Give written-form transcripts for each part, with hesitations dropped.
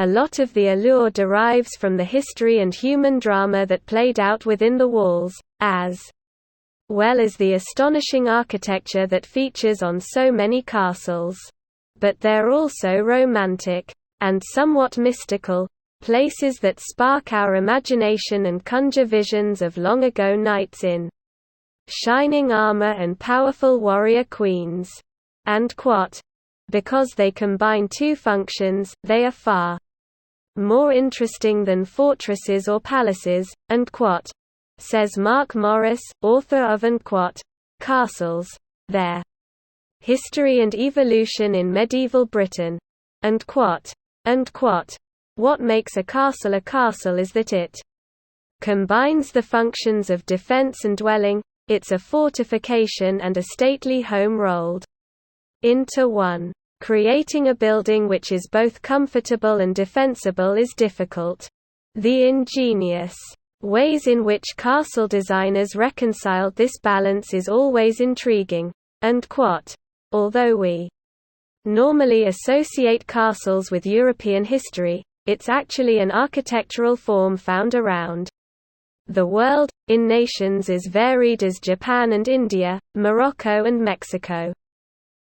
A lot of the allure derives from the history and human drama that played out within the walls, as well as the astonishing architecture that features on so many castles. But they're also romantic, and somewhat mystical, places that spark our imagination and conjure visions of long-ago knights in shining armor and powerful warrior queens. And because they combine two functions, they are far more interesting than fortresses or palaces, and says Mark Morris, author of And Castles, Their History and Evolution in Medieval Britain. And what makes a castle is that it combines the functions of defense and dwelling. It's a fortification and a stately home rolled into one. Creating a building which is both comfortable and defensible is difficult. The ingenious ways in which castle designers reconciled this balance is always intriguing. And although we normally associate castles with European history, it's actually an architectural form found around the world, in nations as varied as Japan and India, Morocco and Mexico.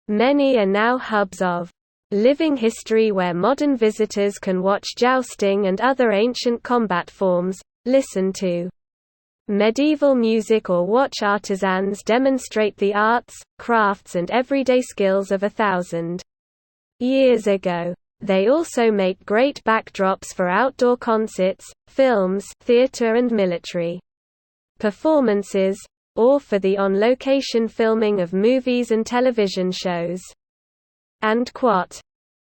Many are now hubs of living history where modern visitors can watch jousting and other ancient combat forms, listen to medieval music or watch artisans demonstrate the arts, crafts and everyday skills of 1,000 years ago. They also make great backdrops for outdoor concerts, films, theater and military performances, or for the on-location filming of movies and television shows. And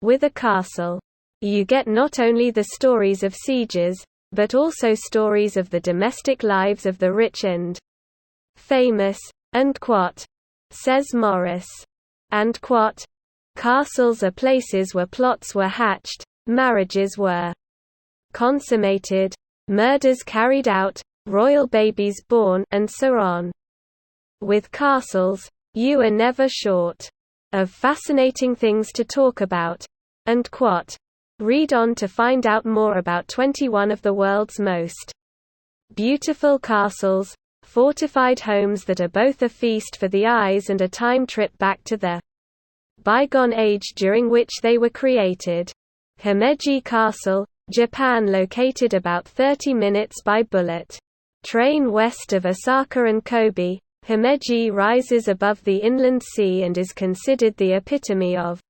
with a castle, you get not only the stories of sieges, but also stories of the domestic lives of the rich and famous. And says Morris. And castles are places where plots were hatched, marriages were consummated, murders carried out, royal babies born, and so on. With castles, you are never short of fascinating things to talk about. And read on to find out more about 21 of the world's most beautiful castles, fortified homes that are both a feast for the eyes and a time trip back to the bygone age during which they were created. Himeji Castle, Japan, located about 30 minutes by bullet train west of Osaka and Kobe. Himeji rises above the inland sea and is considered the epitome of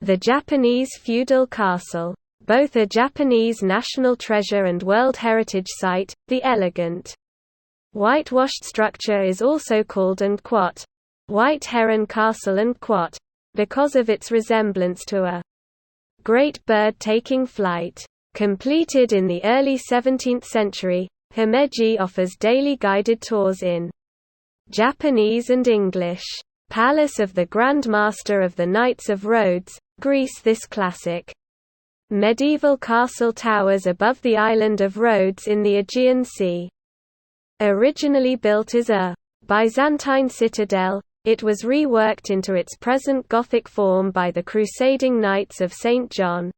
the Japanese feudal castle. Both a Japanese national treasure and World Heritage Site, the elegant whitewashed structure is also called White Heron Castle and because of its resemblance to a great bird taking flight. Completed in the early 17th century, Himeji offers daily guided tours in Japanese and English. Palace of the Grand Master of the Knights of Rhodes, Greece. This classic medieval castle towers above the island of Rhodes in the Aegean Sea. Originally built as a Byzantine citadel, it was reworked into its present Gothic form by the crusading Knights of St. John,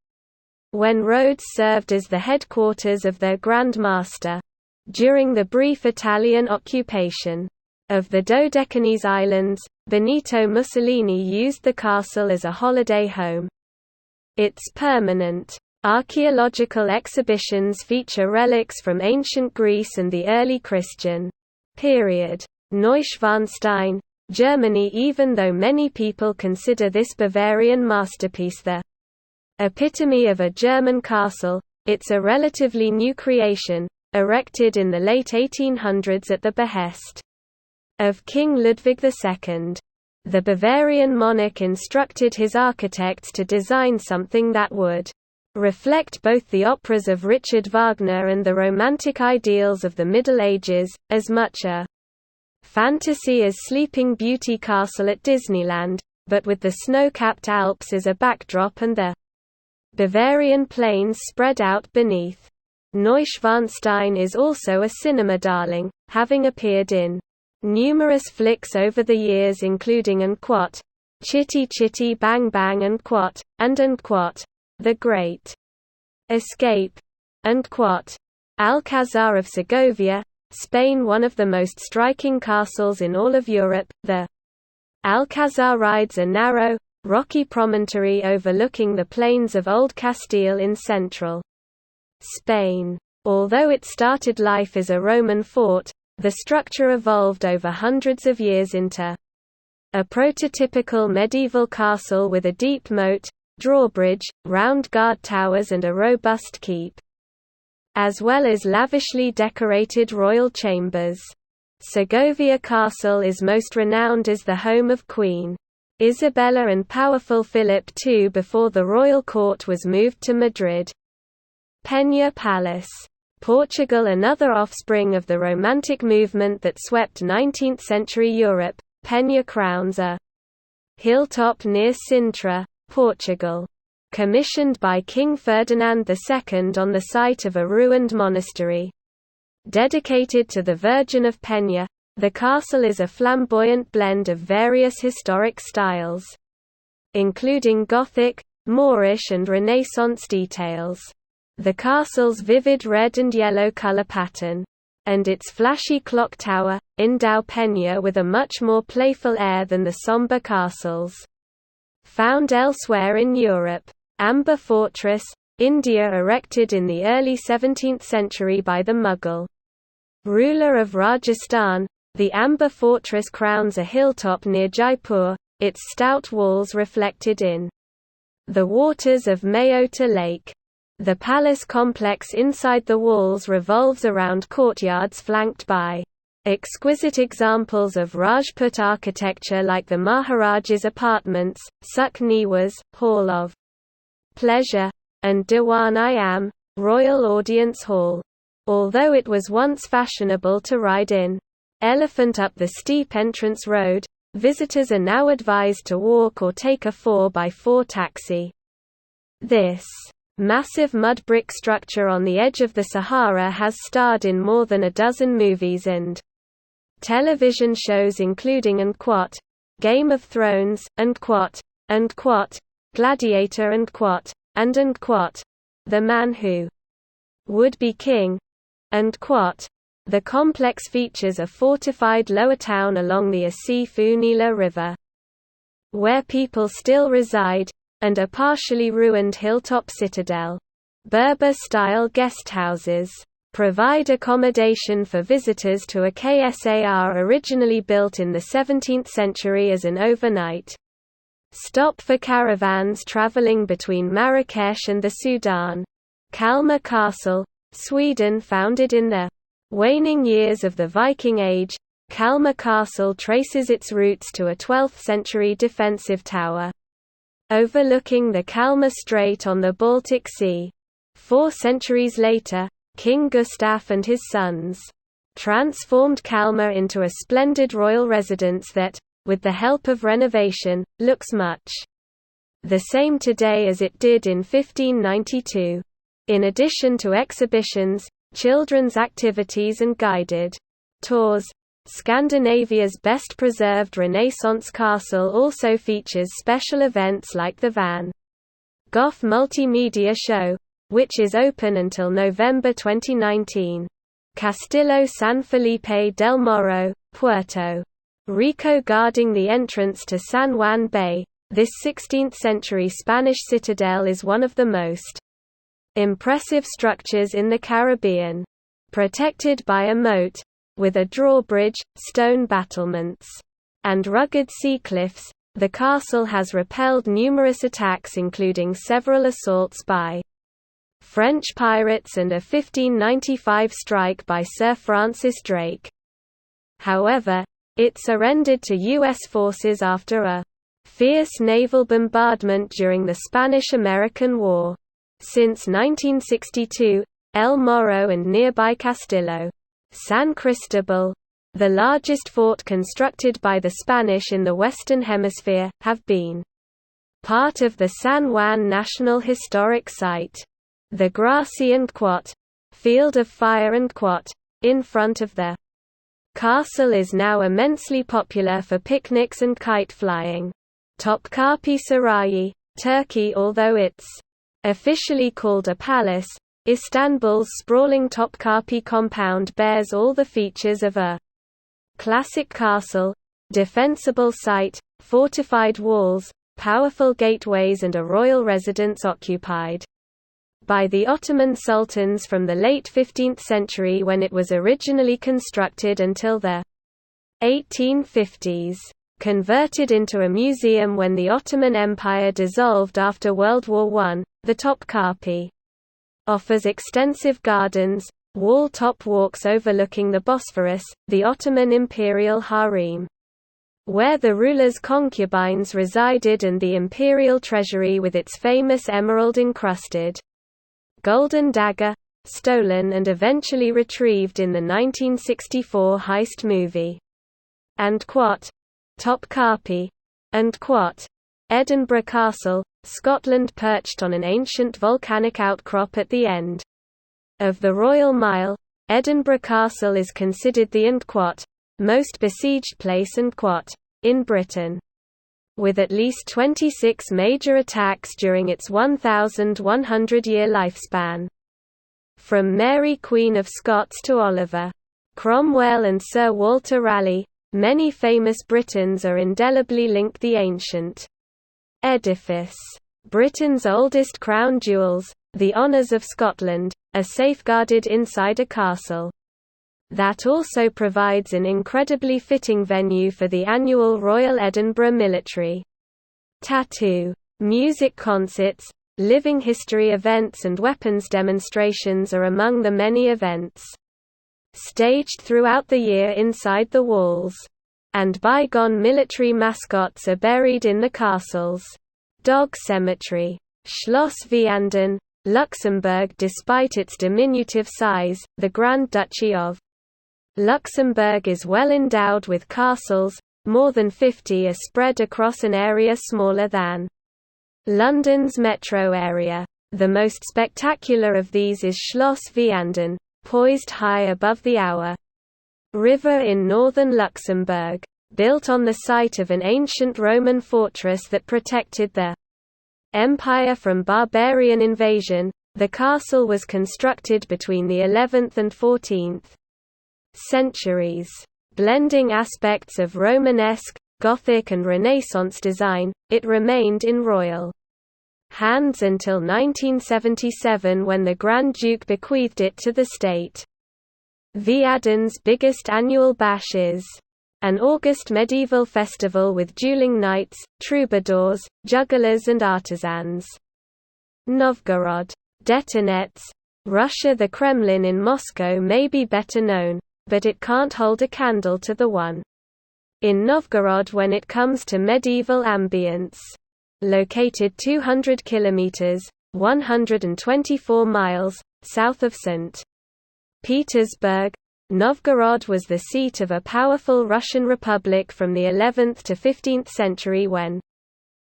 when Rhodes served as the headquarters of their Grand Master. During the brief Italian occupation of the Dodecanese Islands, Benito Mussolini used the castle as a holiday home. Its permanent archaeological exhibitions feature relics from ancient Greece and the early Christian period. Neuschwanstein, Germany. Even though many people consider this Bavarian masterpiece the epitome of a German castle, it's a relatively new creation, erected in the late 1800s at the behest of King Ludwig II. The Bavarian monarch instructed his architects to design something that would reflect both the operas of Richard Wagner and the romantic ideals of the Middle Ages, as much a fantasy as Sleeping Beauty Castle at Disneyland, but with the snow-capped Alps as a backdrop and the Bavarian plains spread out beneath. Neuschwanstein is also a cinema darling, having appeared in numerous flicks over the years including Chitty Chitty Bang Bang and The Great escape, and Alcázar of Segovia, Spain. One of the most striking castles in all of Europe, the Alcázar rides a narrow, rocky promontory overlooking the plains of Old Castile in central Spain. Although it started life as a Roman fort, the structure evolved over hundreds of years into a prototypical medieval castle with a deep moat, drawbridge, round guard towers and a robust keep, as well as lavishly decorated royal chambers. Segovia Castle is most renowned as the home of Queen Isabella and powerful Philip II before the royal court was moved to Madrid. Peña Palace, Portugal. Another offspring of the Romantic movement that swept 19th-century Europe, Peña crowns a hilltop near Sintra, Portugal. Commissioned by King Ferdinand II on the site of a ruined monastery dedicated to the Virgin of Peña, the castle is a flamboyant blend of various historic styles, including Gothic, Moorish and Renaissance details. The castle's vivid red and yellow color pattern, and its flashy clock tower, endow Peña with a much more playful air than the somber castles found elsewhere in Europe. Amber Fortress, India. Erected in the early 17th century by the Mughal ruler of Rajasthan, the Amber Fortress crowns a hilltop near Jaipur, its stout walls reflected in the waters of Mayota Lake. The palace complex inside the walls revolves around courtyards flanked by exquisite examples of Rajput architecture like the Maharaja's apartments, Sukh Niwas, Hall of Pleasure, and Diwan-i-Am, Royal Audience Hall. Although it was once fashionable to ride in elephant up the steep entrance road, visitors are now advised to walk or take a 4x4 taxi. This massive mud brick structure on the edge of the Sahara has starred in more than a dozen movies and television shows including Game of Thrones, Gladiator and The Man Who Would Be King. The complex features a fortified lower town along the Asifunila River, where people still reside, and a partially ruined hilltop citadel. Berber-style guest houses provide accommodation for visitors to a Ksar originally built in the 17th century as an overnight stop for caravans traveling between Marrakesh and the Sudan. Kalmar Castle, Sweden. Founded in the waning years of the Viking Age, Kalmar Castle traces its roots to a 12th-century defensive tower overlooking the Kalmar Strait on the Baltic Sea. 4 centuries later, King Gustaf and his sons transformed Kalmar into a splendid royal residence that, with the help of renovation, looks much the same today as it did in 1592. In addition to exhibitions, children's activities and guided tours, Scandinavia's best-preserved Renaissance castle also features special events like the Van Gogh Multimedia Show, which is open until November 2019. Castillo San Felipe del Morro, Puerto Rico. Guarding the entrance to San Juan Bay, this 16th-century Spanish citadel is one of the most impressive structures in the Caribbean. Protected by a moat, with a drawbridge, stone battlements, and rugged sea cliffs, the castle has repelled numerous attacks including several assaults by French pirates and a 1595 strike by Sir Francis Drake. However, it surrendered to U.S. forces after a fierce naval bombardment during the Spanish–American War. Since 1962, El Morro and nearby Castillo San Cristobal, the largest fort constructed by the Spanish in the Western Hemisphere, have been part of the San Juan National Historic Site. The grassy and Field of Fire and in front of the castle is now immensely popular for picnics and kite flying. Topkapi Sarayi, Turkey. Although its Officially called a palace, Istanbul's sprawling Topkapi compound bears all the features of a classic castle: defensible site, fortified walls, powerful gateways and a royal residence occupied by the Ottoman sultans from the late 15th century when it was originally constructed until the 1850s. Converted into a museum when the Ottoman Empire dissolved after World War I, the Topkapi offers extensive gardens, wall-top walks overlooking the Bosphorus, the Ottoman imperial harem, where the ruler's concubines resided, and the imperial treasury with its famous emerald-encrusted golden dagger, stolen and eventually retrieved in the 1964 heist movie. And Topkapi, and Edinburgh Castle, Scotland, perched on an ancient volcanic outcrop at the end of the Royal Mile. Edinburgh Castle is considered the most besieged place in Britain, with at least 26 major attacks during its 1,100-year lifespan. From Mary Queen of Scots to Oliver Cromwell and Sir Walter Raleigh, many famous Britons are indelibly linked the ancient edifice. Britain's oldest crown jewels, the honours of Scotland, are safeguarded inside a castle that also provides an incredibly fitting venue for the annual Royal Edinburgh Military Tattoo music concerts. Living history events and weapons demonstrations are among the many events staged throughout the year inside the walls, and bygone military mascots are buried in the castle's dog cemetery. Schloss Vianden, Luxembourg. Despite its diminutive size, the Grand Duchy of Luxembourg is well endowed with castles. More than 50 are spread across an area smaller than London's metro area. The most spectacular of these is Schloss Vianden, poised high above the Our River in northern Luxembourg. Built on the site of an ancient Roman fortress that protected the empire from barbarian invasion, the castle was constructed between the 11th and 14th centuries. Blending aspects of Romanesque, Gothic and Renaissance design, it remained in royal hands until 1977 when the Grand Duke bequeathed it to the state. Viaden's biggest annual bash is an August medieval festival with dueling knights, troubadours, jugglers and artisans. Novgorod detonates. Russia. The Kremlin in Moscow may be better known, but it can't hold a candle to the one in Novgorod when it comes to medieval ambience. Located 200 kilometers (124 miles) south of St. Petersburg, Novgorod was the seat of a powerful Russian republic from the 11th to 15th century when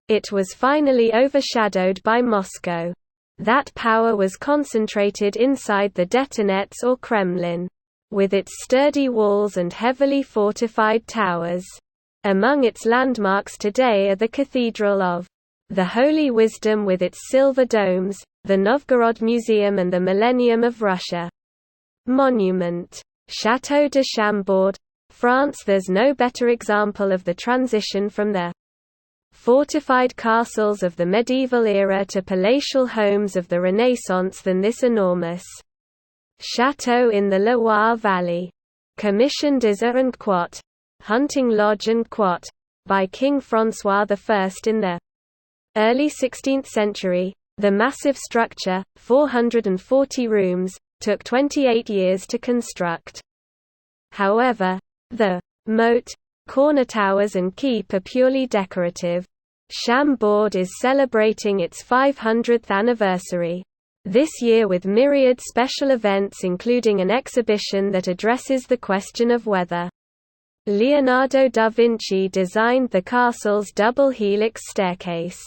it was finally overshadowed by Moscow. That power was concentrated inside the Detonates or Kremlin, with its sturdy walls and heavily fortified towers. Among its landmarks today are the Cathedral of the Holy Wisdom with its silver domes, the Novgorod Museum and the Millennium of Russia monument. Château de Chambord, France. There's no better example of the transition from the fortified castles of the medieval era to palatial homes of the Renaissance than this enormous château in the Loire Valley. Commissioned as a and hunting lodge and by King François I in the early 16th century, the massive structure, 440 rooms, took 28 years to construct. However, the moat, corner towers and keep are purely decorative. Chambord is celebrating its 500th anniversary this year with myriad special events, including an exhibition that addresses the question of whether Leonardo da Vinci designed the castle's double helix staircase.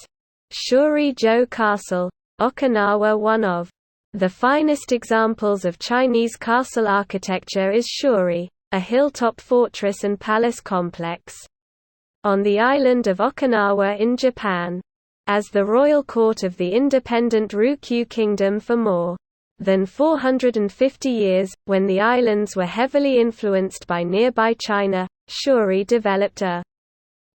Shuri-jo Castle, Okinawa. One of the finest examples of Chinese castle architecture is Shuri, a hilltop fortress and palace complex on the island of Okinawa in Japan. as the royal court of the independent Ryukyu kingdom for more than 450 years. When the islands were heavily influenced by nearby China, Shuri developed a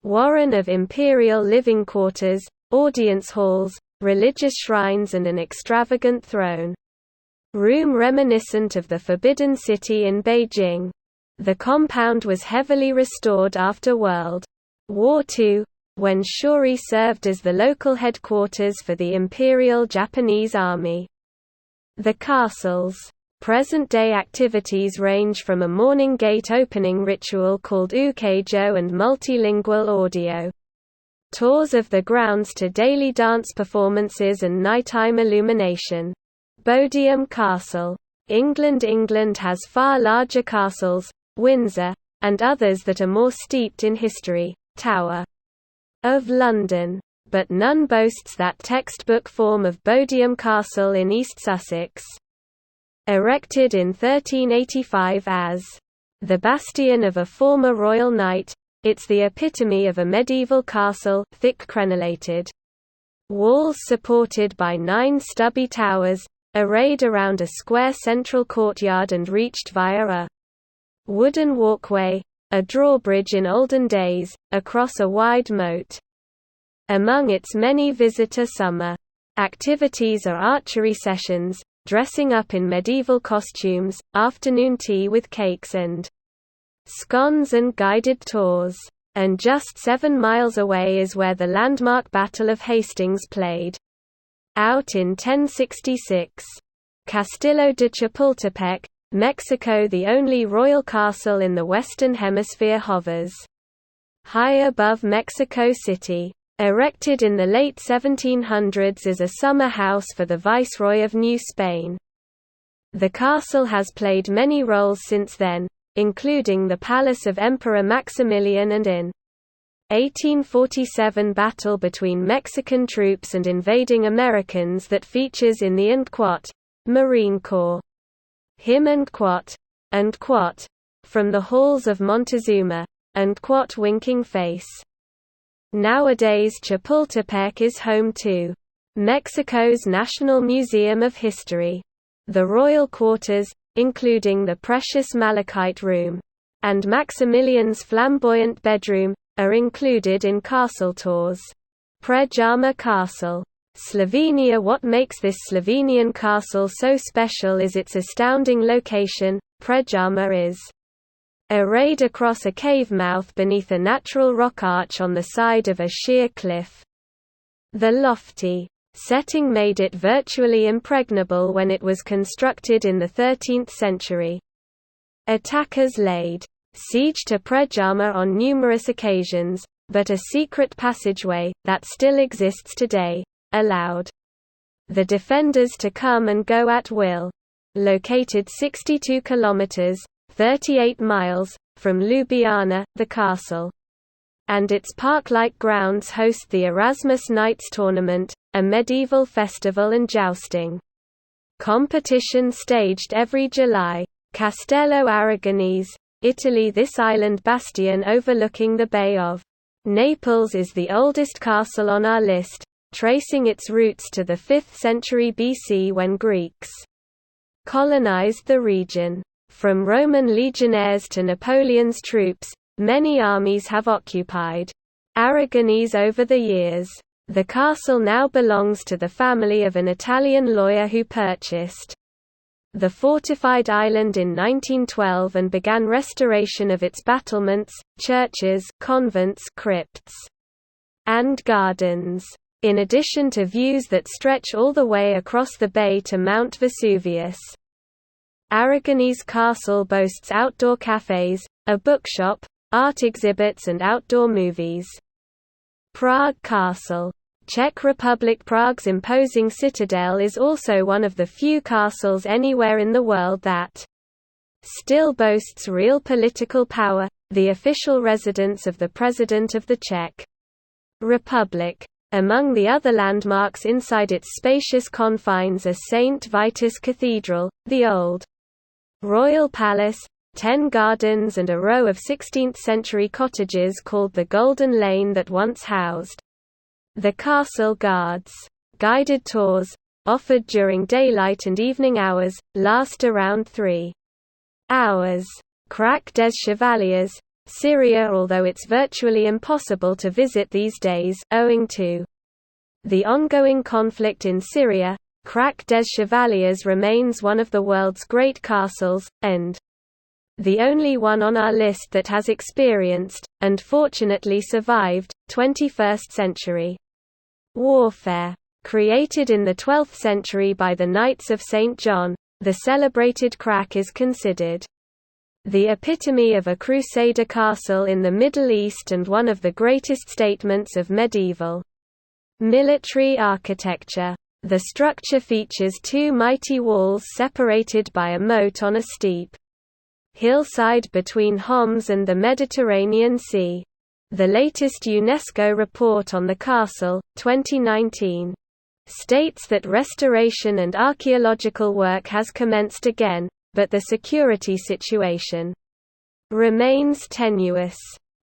warren of imperial living quarters, audience halls, religious shrines and an extravagant throne room reminiscent of the Forbidden City in Beijing. The compound was heavily restored after World War II, when Shuri served as the local headquarters for the Imperial Japanese Army. The castle's present-day activities range from a morning gate opening ritual called Ukeijo and multilingual audio tours of the grounds to daily dance performances and nighttime illumination. Bodiam Castle, England has far larger castles, Windsor, and others that are more steeped in history, Tower of London, but none boasts that textbook form of Bodiam Castle in East Sussex. Erected in 1385 as the bastion of a former royal knight, it's the epitome of a medieval castle, thick crenellated walls supported by 9 stubby towers, arrayed around a square central courtyard and reached via a wooden walkway, a drawbridge in olden days, across a wide moat. Among its many visitor summer activities are archery sessions, dressing up in medieval costumes, afternoon tea with cakes and scones and guided tours. And just 7 miles away is where the landmark Battle of Hastings played out in 1066. Castillo de Chapultepec, Mexico. The only royal castle in the Western Hemisphere hovers high above Mexico City. Erected in the late 1700s as a summer house for the Viceroy of New Spain. The castle has played many roles since then, including the palace of Emperor Maximilian and in 1847 battle between Mexican troops and invading Americans that features in the Unquot Marine Corps hymn Unquot from the halls of Montezuma, Unquot winking face. Nowadays Chapultepec is home to Mexico's National Museum of History. The royal quarters, including the precious malachite room and Maximilian's flamboyant bedroom, are included in castle tours. Predjama Castle, Slovenia. What makes this Slovenian castle so special is its astounding location. Predjama is arrayed across a cave mouth beneath a natural rock arch on the side of a sheer cliff. The lofty setting made it virtually impregnable when it was constructed in the 13th century. Attackers laid siege to Predjama on numerous occasions, but a secret passageway, that still exists today, allowed the defenders to come and go at will. Located 62 kilometers (38 miles) from Ljubljana, the castle and its park-like grounds host the Erasmus Nights Tournament, a medieval festival and jousting competition staged every July. Castello Aragonese, Italy. This island bastion overlooking the Bay of Naples is the oldest castle on our list, tracing its roots to the 5th century BC when Greeks colonized the region. From Roman legionaries to Napoleon's troops, many armies have occupied Aragonese over the years. The castle now belongs to the family of an Italian lawyer who purchased the fortified island in 1912 and began restoration of its battlements, churches, convents, crypts, and gardens, in addition to views that stretch all the way across the bay to Mount Vesuvius. Aragonese Castle boasts outdoor cafes, a bookshop, art exhibits and outdoor movies. Prague Castle, Czech Republic. Prague's imposing citadel is also one of the few castles anywhere in the world that still boasts real political power, the official residence of the President of the Czech Republic. Among the other landmarks inside its spacious confines are St. Vitus Cathedral, the old Royal Palace, 10 gardens and a row of 16th-century cottages called the Golden Lane that once housed The castle guards. Guided tours, offered during daylight and evening hours, last around 3 hours. Crac des Chevaliers. Syria. Although it's virtually impossible to visit these days, owing to the ongoing conflict in Syria, Crac des Chevaliers remains one of the world's great castles, and the only one on our list that has experienced, and fortunately survived, 21st century warfare. Created in the 12th century by the Knights of St. John, the celebrated Crac is considered the epitome of a Crusader castle in the Middle East and one of the greatest statements of medieval military architecture. The structure features 2 mighty walls separated by a moat on a steep hillside between Homs and the Mediterranean Sea. The latest UNESCO report on the castle, 2019, states that restoration and archaeological work has commenced again, but the security situation remains tenuous.